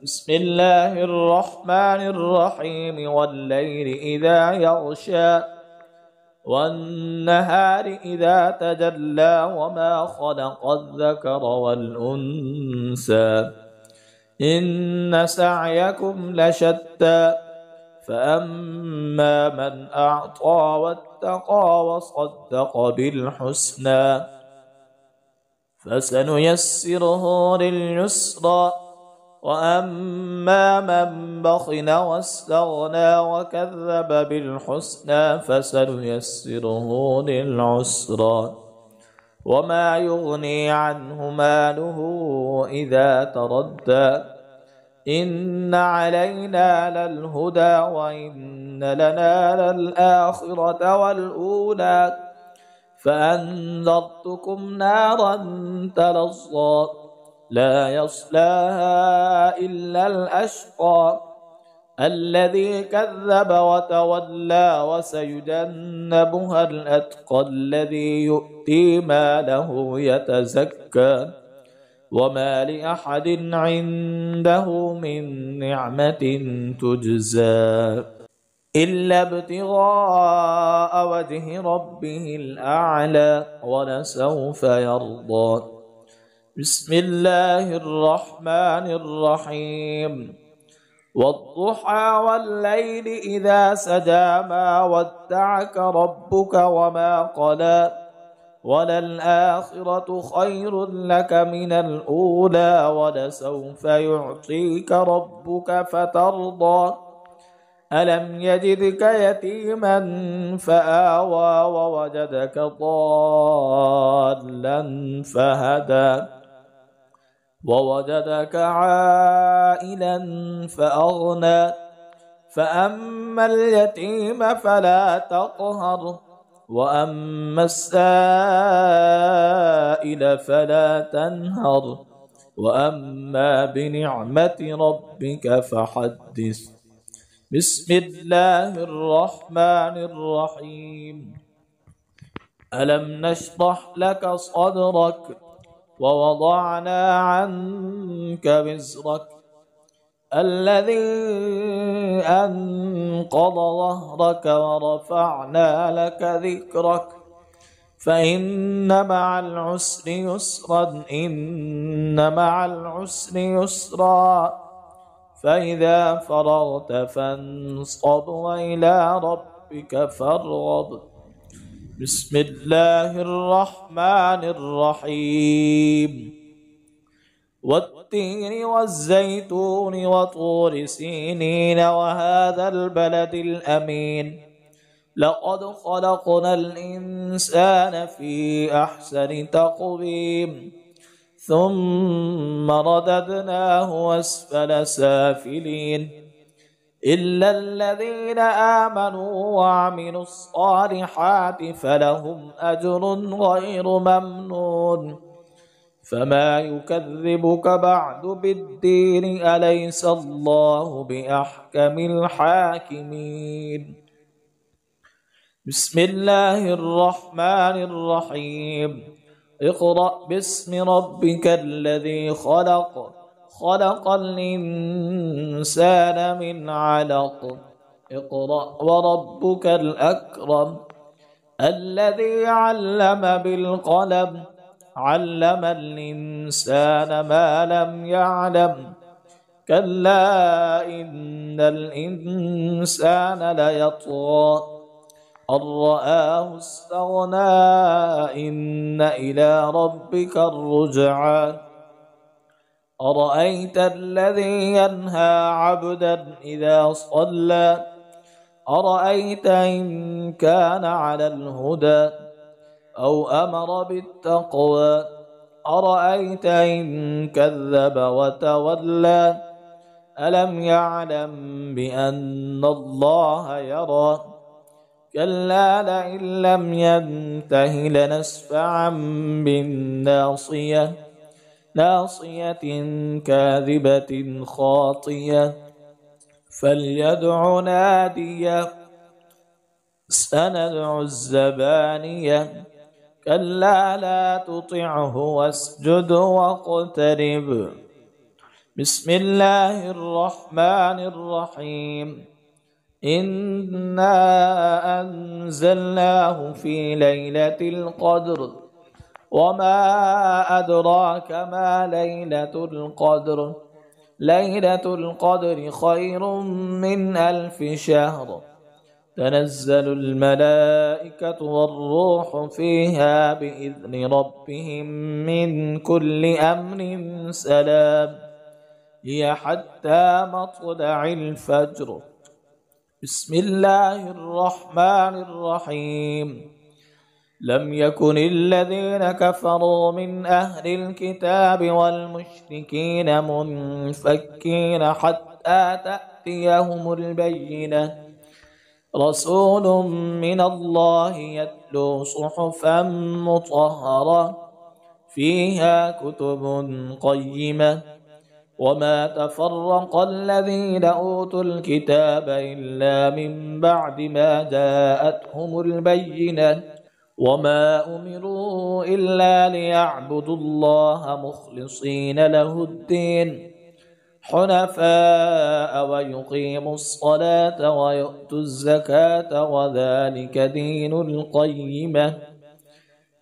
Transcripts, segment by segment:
بسم الله الرحمن الرحيم والليل إذا يغشى والنهار إذا تجلى وما خلق الذكر والأنثى إن سعيكم لشتى فأما من أعطى واتقى وصدق بالحسنى فسنيسره لليسرى وأما من بخل واستغنى وكذب بالحسنى فسنيسره للعسرى وما يغني عنه ماله إذا تردى إن علينا للهدى وإن لنا للآخرة والأولى فأنذرتكم نارا تلظى لا يصلاها إلا الأشقى الذي كذب وتولى وسيجنبها الأتقى الذي يؤتي ماله يتزكى وما لأحد عنده من نعمة تجزى إلا ابتغاء وجه ربه الأعلى ولسوف يرضى بسم الله الرحمن الرحيم والضحى والليل إذا سجى ما ودعك ربك وما قلى وللآخرة خير لك من الأولى ولسوف يعطيك ربك فترضى ألم يجدك يتيما فآوى ووجدك ضالا فهدى ووجدك عائلا فأغنى فأما اليتيم فلا تقهر وأما السائل فلا تنهر وأما بنعمة ربك فحدث بسم الله الرحمن الرحيم ألم نشرح لك صدرك ووضعنا عنك وزرك الذي أنقض ظهرك ورفعنا لك ذكرك فإن مع العسر يسرا إن مع العسر يسرا فإذا فرغت فانصب وإلى ربك فارغب بسم الله الرحمن الرحيم والتين والزيتون وطور سينين وهذا البلد الأمين لقد خلقنا الإنسان في أحسن تقويم ثم رددناه أسفل سافلين إلا الذين آمنوا وعملوا الصالحات فلهم أجر غير ممنون فما يكذبك بعد بالدين أليس الله بأحكم الحاكمين بسم الله الرحمن الرحيم اقرأ باسم ربك الذي خلق خلق الإنسان من علق اقرأ وربك الأكرم الذي علم بالقلم علم الإنسان ما لم يعلم كلا إن الإنسان ليطغى أن رآه استغنى إن إلى ربك الرجعى أرأيت الذي ينهى عبدا إذا صلى أرأيت إن كان على الهدى أو أمر بالتقوى أرأيت إن كذب وتولى ألم يعلم بأن الله يرى كلا لئن لم ينته لنسفعا بالناصية ناصية كاذبة خاطية فليدع ناديه سندع الزبانية كلا لا تطعه واسجد واقترب بسم الله الرحمن الرحيم إنا أنزلناه في ليلة القدر وما أدراك ما ليلة القدر ليلة القدر خير من 1000 شهر تنزل الملائكة والروح فيها بإذن ربهم من كل أمر سلام هي حتى مطلع الفجر بسم الله الرحمن الرحيم لم يكن الذين كفروا من أهل الكتاب والمشركين منفكين حتى تأتيهم البينة رسول من الله يتلو صحفا مطهرة فيها كتب قيمة وما تفرق الذين أوتوا الكتاب إلا من بعد ما جاءتهم البينة وما أمروا إلا ليعبدوا الله مخلصين له الدين حنفاء ويقيموا الصلاة ويؤتوا الزكاة وذلك دين القيمة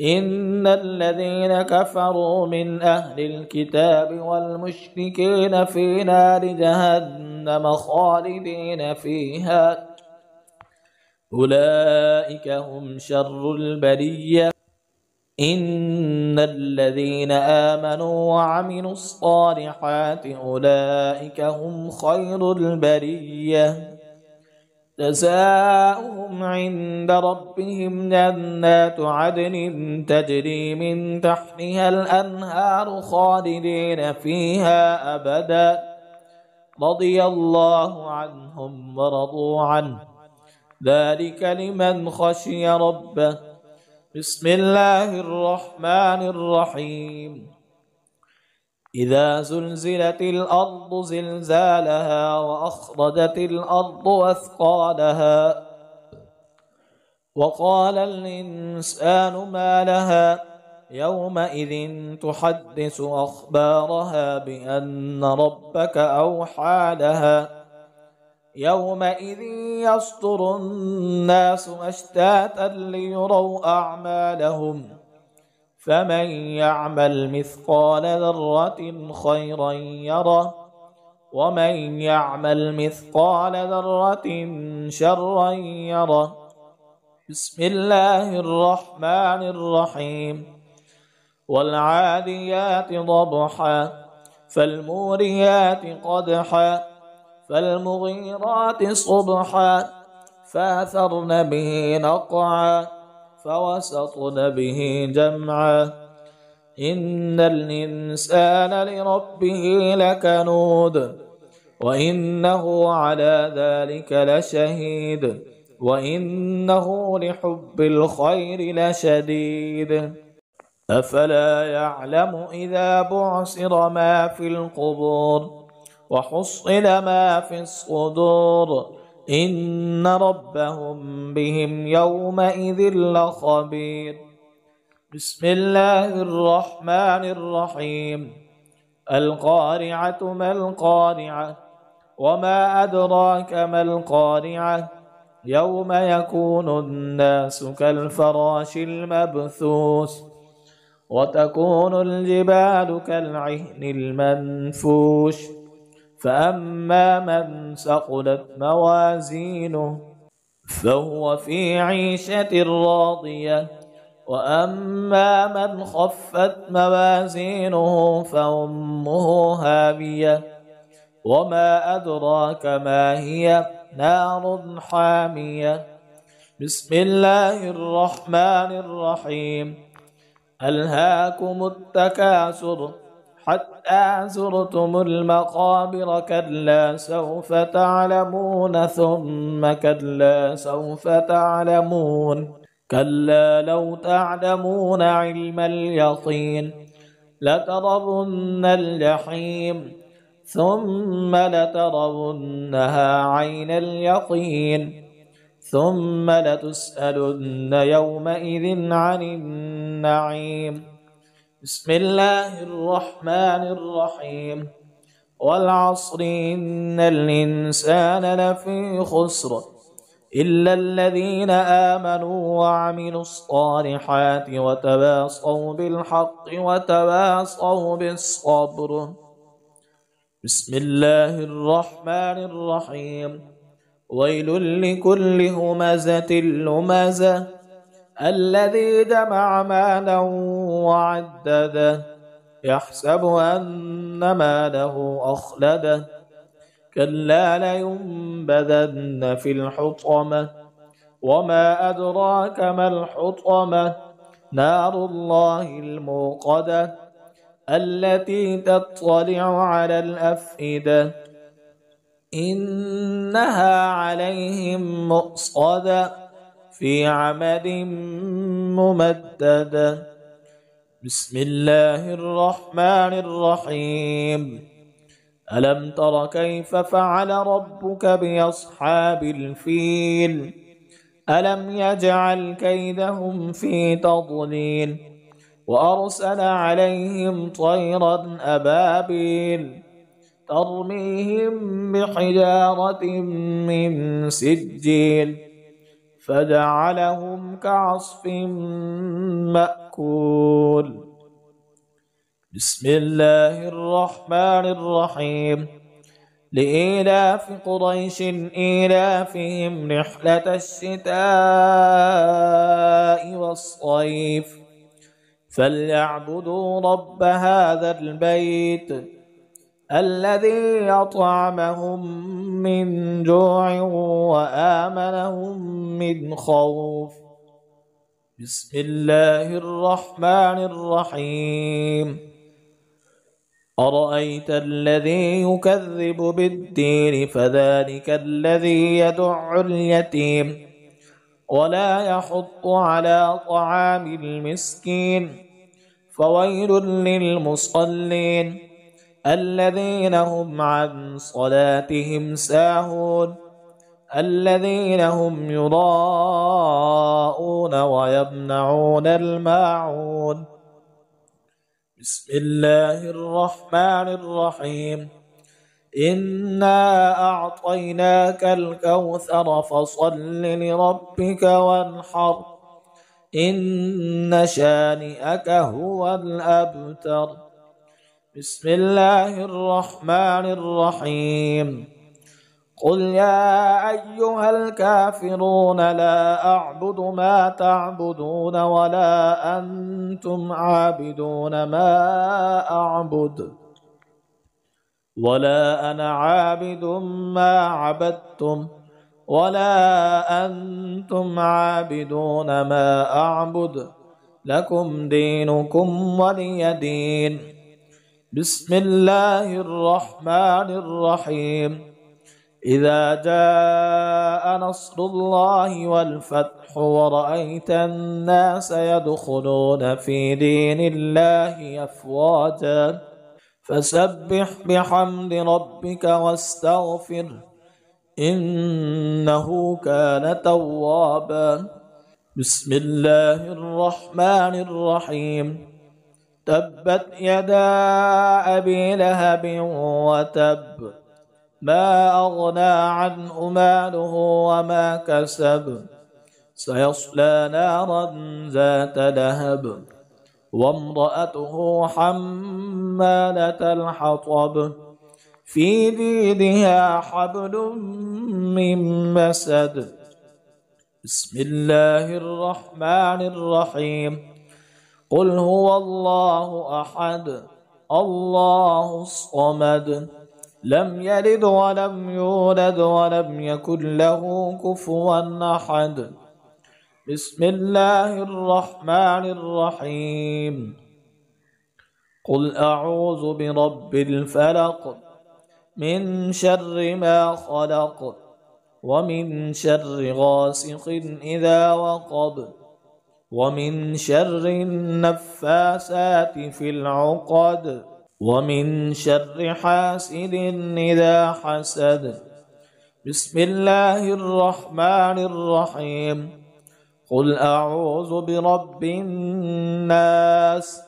إن الذين كفروا من أهل الكتاب والمشركين في نار جهنم خالدين فيها أولئك هم شر البرية إن الذين آمنوا وعملوا الصالحات أولئك هم خير البرية جزاؤهم عند ربهم جنات عدن تجري من تحتها الأنهار خالدين فيها أبدا رضي الله عنهم ورضوا عنه ذلك لمن خشي ربه بسم الله الرحمن الرحيم إذا زلزلت الأرض زلزالها وأخرجت الأرض أثقالها وقال الإنسان ما لها يومئذ تحدث أخبارها بأن ربك أوحى لها يومئذ يصدر الناس أشتاتا ليروا أعمالهم فمن يعمل مثقال ذرة خيرا يره ومن يعمل مثقال ذرة شرا يره بسم الله الرحمن الرحيم والعاديات ضبحا فالموريات قدحا فالمغيرات صبحا فأثرن به نقعا فوسطن به جمعا إن الإنسان لربه لكنود وإنه على ذلك لشهيد وإنه لحب الخير لشديد أفلا يعلم إذا بعثر ما في القبور وحصل ما في الصدور إن ربهم بهم يومئذ لخبير بسم الله الرحمن الرحيم القارعة ما القارعة وما أدراك ما القارعة يوم يكون الناس كالفراش المبثوث وتكون الجبال كالعهن المنفوش فأما من ثقلت موازينه فهو في عيشة راضية وأما من خفت موازينه فأمه هاوية وما أدراك ما هي نار حامية بسم الله الرحمن الرحيم ألهاكم التكاثر حتى زرتم المقابر كلا سوف تعلمون ثم كلا سوف تعلمون كلا لو تعلمون علم اليقين لترون الجحيم ثم لترونها عين اليقين ثم لتسألن يومئذ عن النعيم بسم الله الرحمن الرحيم والعصر إن الإنسان لفي خسر إلا الذين آمنوا وعملوا الصالحات وتواصوا بالحق وتواصوا بالصبر. بسم الله الرحمن الرحيم. ويل لكل همزة لمزة الذي جمع مالا وعدده يحسب أن ماله أخلده كلا لينبذن في الحطمة وما أدراك ما الحطمة نار الله الموقدة التي تطلع على الأفئدة إنها عليهم مؤصدة في عمد ممددة. بسم الله الرحمن الرحيم. ألم تر كيف فعل ربك بأصحاب الفيل ألم يجعل كيدهم في تضليل وأرسل عليهم طيرا أبابيل ترميهم بحجارة من سجيل فجعلهم كعصف مأكول. بسم الله الرحمن الرحيم. لإيلاف قريش إيلافهم رحلة الشتاء والصيف فليعبدوا رب هذا البيت الذي أطعمهم من جوع وآمنهم من خوف. بسم الله الرحمن الرحيم. أرأيت الذي يكذب بالدين فذلك الذي يدع اليتيم ولا يحض على طعام المسكين فويل للمصلين الذين هم عن صلاتهم ساهون الذين هم يراءون ويمنعون الماعون. بسم الله الرحمن الرحيم. إنا أعطيناك الكوثر فصل لربك وانحر إن شانئك هو الأبتر. بسم الله الرحمن الرحيم. قل يا أيها الكافرون لا أعبد ما تعبدون ولا أنتم عابدون ما أعبد ولا أنا عابد ما عبدتم ولا أنتم عابدون ما أعبد لكم دينكم ولي دين. بسم الله الرحمن الرحيم. إذا جاء نصر الله والفتح ورأيت الناس يدخلون في دين الله أفواجا فسبح بحمد ربك واستغفر إنه كان توابا. بسم الله الرحمن الرحيم. تبت يدا أبي لهب وتب ما أغنى عنه ماله وما كسب سيصلى نارا ذات لهب وامرأته حمالة الحطب في جيدها حبل من مسد. بسم الله الرحمن الرحيم. قل هو الله أحد الله الصمد لم يلد ولم يولد ولم يكن له كفوا أحد. بسم الله الرحمن الرحيم. قل أعوذ برب الفلق من شر ما خلق ومن شر غاسق إذا وقب ومن شر النفاثات في العقد ومن شر حاسد إذا حسد. بسم الله الرحمن الرحيم. قل أعوذ برب الناس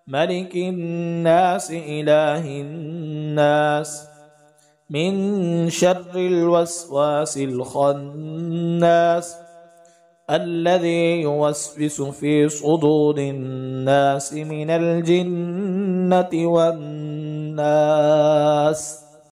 ملك الناس إله الناس من شر الوسواس الخناس الذي يوسوس في صدور الناس من الجنة والناس.